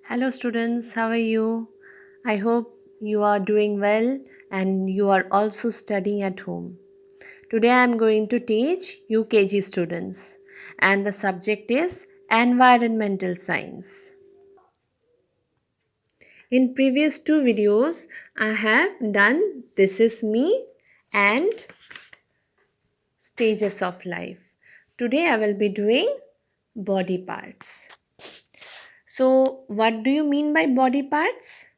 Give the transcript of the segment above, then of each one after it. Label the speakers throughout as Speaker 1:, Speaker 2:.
Speaker 1: Hello, students. How are you? I hope you are doing well and you are also studying at home. Today, I am going to teach UKG students, and the subject is environmental science. In previous two videos, I have done This Is Me and Stages of Life. Today, I will be doing body parts. So, what do you mean by body parts?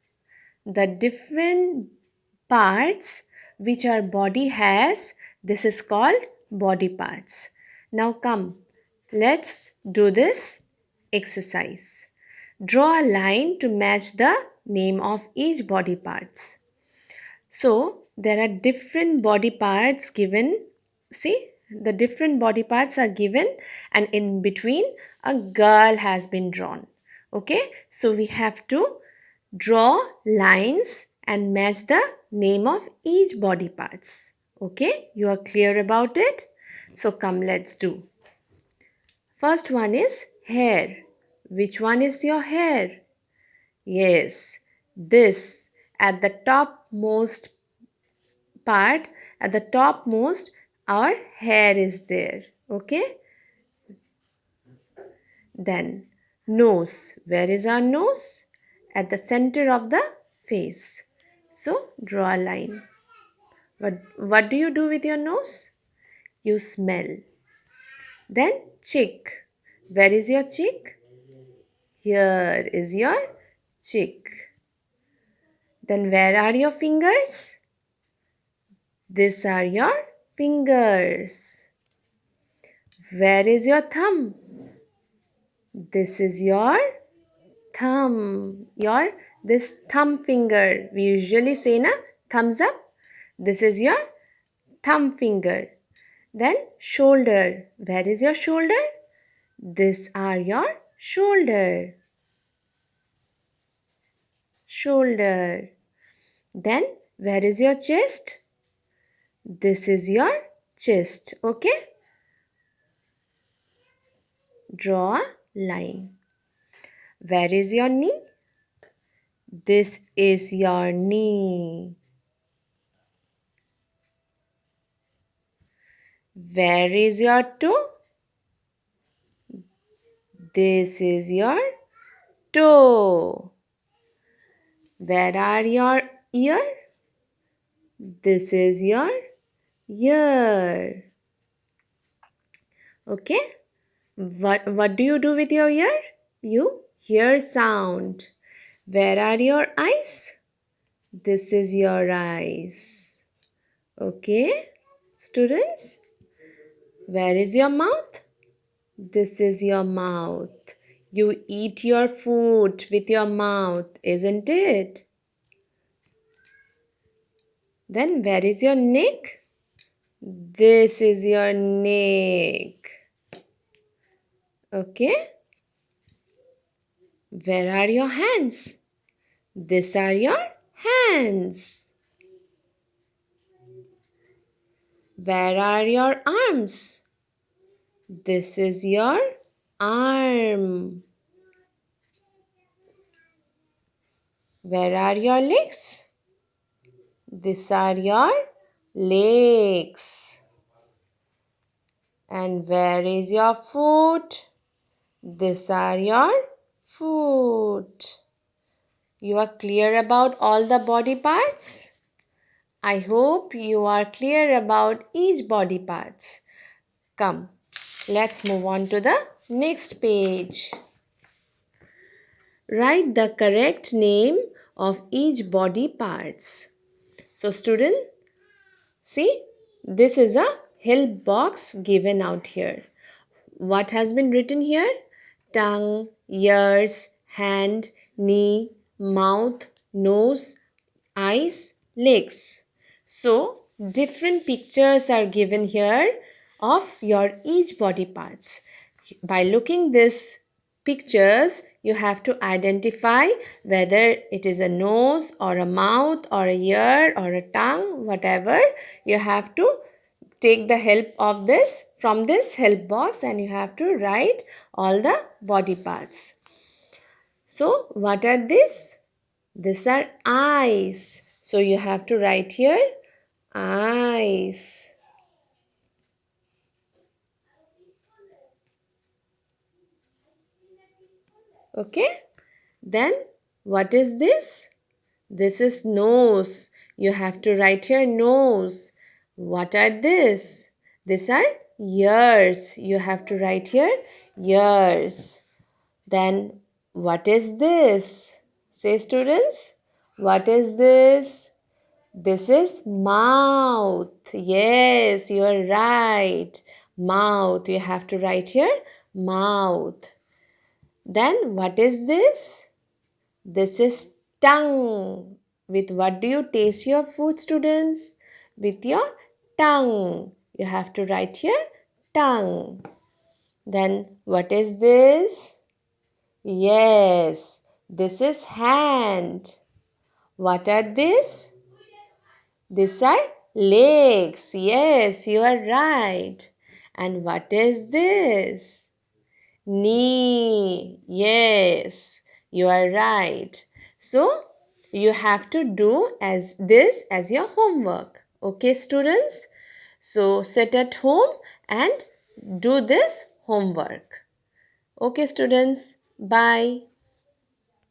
Speaker 1: The different parts which our body has, this is called body parts. Now come, let's do this exercise. Draw a line to match the name of each body parts. So there are different body parts given. See, the different body parts are given, and in between a girl has been drawn. Okay, so we have to draw lines and match the name of each body parts. Okay, you are clear about it? So come, let's do. First one is hair. Which one is your hair? Yes, this at the topmost part, at the topmost, our hair is there. Okay, then nose. Where is our nose? At the center of the face. So draw a line. What do you do with your nose? You smell. Then cheek. Where is your cheek? Here is your cheek. Then where are your fingers? These are your fingers. Where is your thumb? This is your thumb. This thumb finger. We usually say na thumbs up. This is your thumb finger. Then shoulder. Where is your shoulder? These are your shoulder. Shoulder. Then where is your chest? This is your chest. Okay? Draw a line. Where is your knee? This is your knee. Where is your toe? This is your toe. Where are your ear? This is your ear. Okay? What do you do with your ear? You hear sound. Where are your eyes? This is your eyes. Okay, students? Where is your mouth? This is your mouth. You eat your food with your mouth, isn't it? Then where is your neck? This is your neck. Okay? Where are your hands? These are your hands. Where are your arms? This is your arm. Where are your legs? These are your legs. And where is your foot? These are your foot. You are clear about all the body parts? I hope you are clear about each body parts. Come, let's move on to the next page. Write the correct name of each body parts. So student, see, this is a help box given out here. What has been written here? Tongue, ears, hand, knee, mouth, nose, eyes, legs. So different pictures are given here of your each body parts. By looking this pictures, you have to identify whether it is a nose or a mouth or a ear or a tongue, whatever. You have to take the help of this from this help box and you have to write all the body parts. So what are these? These are eyes. So you have to write here eyes. Okay. Then what is this? This is nose. You have to write here nose. What are this? These are ears. You have to write here ears. Then what is this? Say students, what is this? This is mouth. Yes, you are right. Mouth. You have to write here mouth. Then what is this? This is tongue. With what do you taste your food, students? With your tongue. You have to write here tongue. Then what is this? Yes, this is hand. What are these? These are legs. Yes, you are right. And what is this? Knee. Yes, you are right. So, you have to do as this as your homework. Okay, students? So, sit at home and do this homework. Okay, students. Bye.